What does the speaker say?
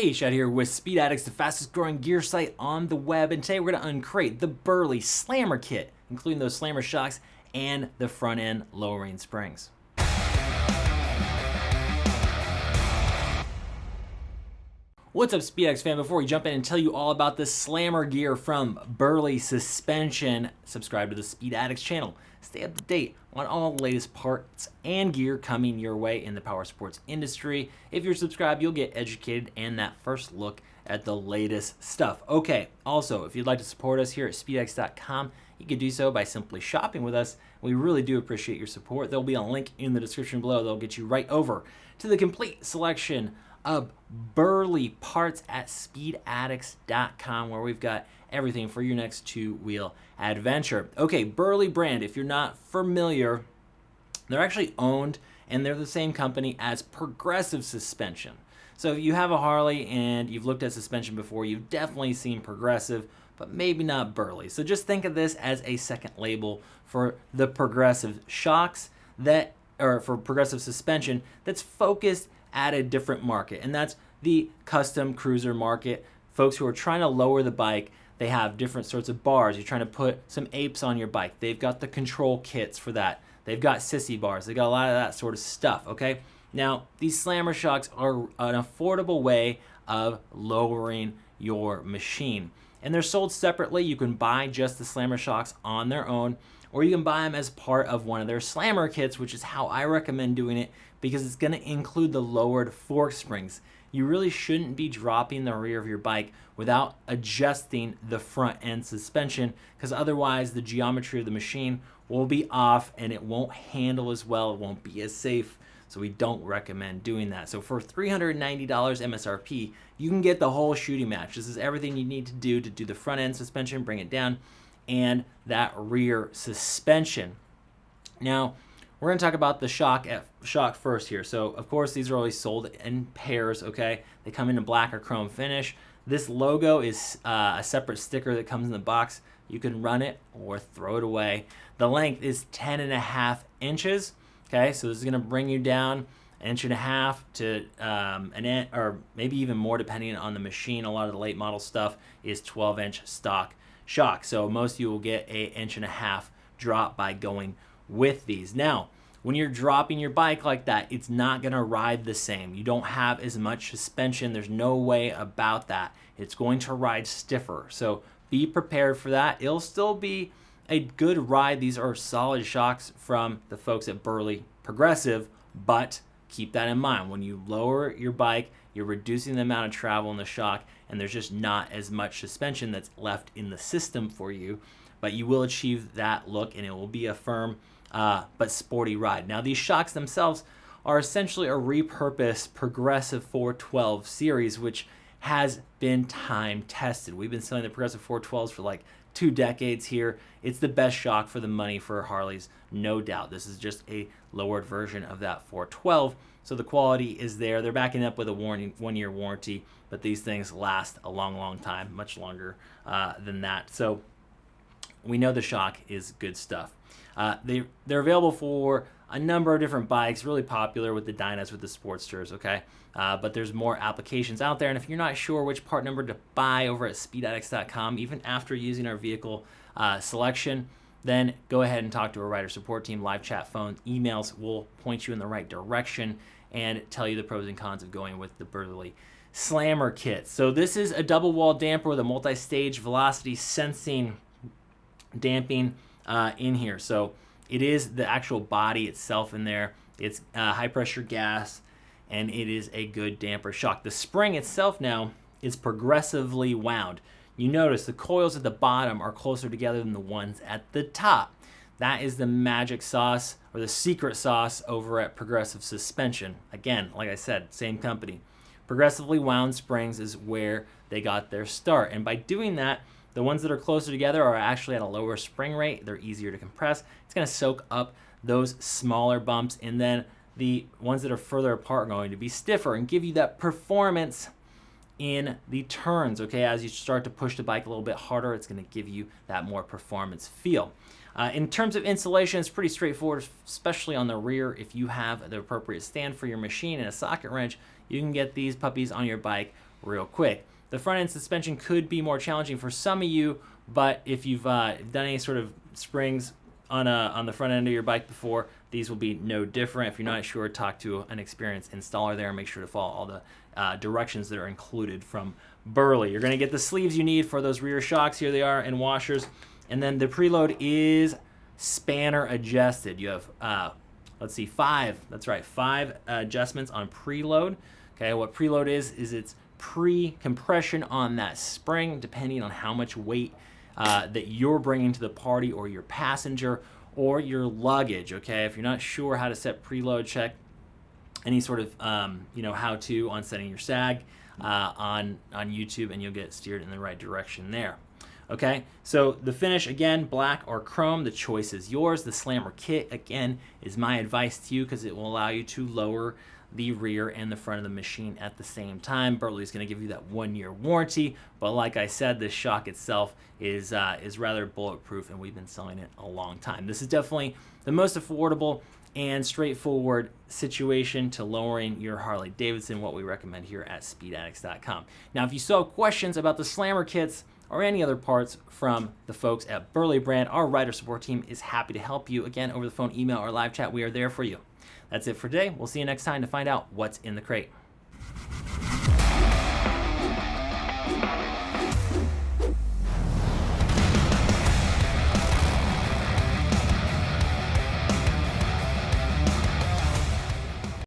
H out here with Speed Addicts, the fastest growing gear site on the web, and today we're going to uncrate the Burly Slammer Kit, including those slammer shocks and the front end lowering springs. What's up, SpeedX fan? Before we jump in and tell you all about the slammer gear from Burly Suspension, subscribe to the Speed Addicts channel. Stay up to date on all the latest parts and gear coming your way in the power sports industry. If you're subscribed, you'll get educated and that first look at the latest stuff. Okay, also, if you'd like to support us here at speedx.com, you can do so by simply shopping with us. We really do appreciate your support. There'll be a link in the description below that'll get you right over to the complete selection of Burly parts at speedaddicts.com, where we've got everything for your next two-wheel adventure. Okay, Burly Brand, if you're not familiar, they're actually owned and they're the same company as Progressive Suspension. So if you have a Harley and you've looked at suspension before, you've definitely seen Progressive, but maybe not Burly. So just think of this as a second label for the Progressive shocks or for Progressive Suspension that's focused at a different market, and that's the custom cruiser market. Folks who are trying to lower the bike, they have different sorts of bars. You're trying to put some apes on your bike. They've got the control kits for that. They've got sissy bars. They've got a lot of that sort of stuff, okay? Now, these slammer shocks are an affordable way of lowering your machine. And they're sold separately. You can buy just the slammer shocks on their own, or you can buy them as part of one of their slammer kits, which is how I recommend doing it, because it's going to include the lowered fork springs. You really shouldn't be dropping the rear of your bike without adjusting the front end suspension, because otherwise the geometry of the machine will be off and it won't handle as well. It won't be as safe. So we don't recommend doing that. So for $390 MSRP, you can get the whole shooting match. This is everything you need to do the front end suspension, bring it down, and that rear suspension. Now, we're going to talk about the shock first here. So, of course, these are always sold in pairs, okay? They come in a black or chrome finish. This logo is a separate sticker that comes in the box. You can run it or throw it away. The length is 10.5 inches, okay? So this is going to bring you down 1.5 inches to an inch, or maybe even more depending on the machine. A lot of the late model stuff is 12-inch stock shock. So most of you will get a 1.5 inch drop by going with these. Now, when you're dropping your bike like that, it's not going to ride the same. You don't have as much suspension. There's no way about that. It's going to ride stiffer. So be prepared for that. It'll still be a good ride. These are solid shocks from the folks at Burly Progressive, but keep that in mind. When you lower your bike, you're reducing the amount of travel in the shock, and there's just not as much suspension that's left in the system for you. But you will achieve that look, and it will be a firm but sporty ride. Now, these shocks themselves are essentially a repurposed Progressive 412 series, which has been time tested. We've been selling the Progressive 412s for like 2 decades here. It's the best shock for the money for Harleys, no doubt. This is just a lowered version of that 412, so the quality is there. They're backing up with a 1-year warranty, but these things last a long, long time, much longer than that. So we know the shock is good stuff. They're available for a number of different bikes, really popular with the Dynas, with the Sportsters, okay? But there's more applications out there, and if you're not sure which part number to buy over at speedaddicts.com, even after using our vehicle selection, then go ahead and talk to our rider support team. Live chat, phone, emails will point you in the right direction and tell you the pros and cons of going with the Burly Slammer Kit. So this is a double wall damper with a multi-stage velocity sensing damping in here. So it is the actual body itself in there. It's high pressure gas, and it is a good damper shock. The spring itself now is progressively wound. You notice the coils at the bottom are closer together than the ones at the top. That is the magic sauce, or the secret sauce, over at Progressive Suspension. Again, like I said, same company. Progressively wound springs is where they got their start, and by doing that, the ones that are closer together are actually at a lower spring rate. They're easier to compress. It's going to soak up those smaller bumps, and then the ones that are further apart are going to be stiffer and give you that performance in the turns, okay? As you start to push the bike a little bit harder, it's going to give you that more performance feel. In terms of installation, it's pretty straightforward, especially on the rear. If you have the appropriate stand for your machine and a socket wrench, you can get these puppies on your bike real quick. The front end suspension could be more challenging for some of you, but if you've done any sort of springs on the front end of your bike before, these will be no different. If you're not sure, talk to an experienced installer there and make sure to follow all the directions that are included from Burly. You're going to get the sleeves you need for those rear shocks. Here they are, and washers. And then the preload is spanner adjusted. You have, let's see, 5 adjustments on preload. Okay, what preload is it's pre-compression on that spring, depending on how much weight that you're bringing to the party, or your passenger, or your luggage. Okay, if you're not sure how to set preload, check any sort of how-to on setting your sag on YouTube, and you'll get steered in the right direction there. Okay, so the finish, again, black or chrome, the choice is yours. The Slammer kit, again, is my advice to you because it will allow you to lower the rear and the front of the machine at the same time. Burly is going to give you that 1-year warranty, but like I said, this shock itself is rather bulletproof, and we've been selling it a long time. This is definitely the most affordable and straightforward situation to lowering your Harley Davidson, what we recommend here at SpeedAddicts.com. Now, if you still have questions about the Slammer kits or any other parts from the folks at Burly Brand, our rider support team is happy to help you. Again, over the phone, email, or live chat, we are there for you. That's it for today. We'll see you next time to find out what's in the crate.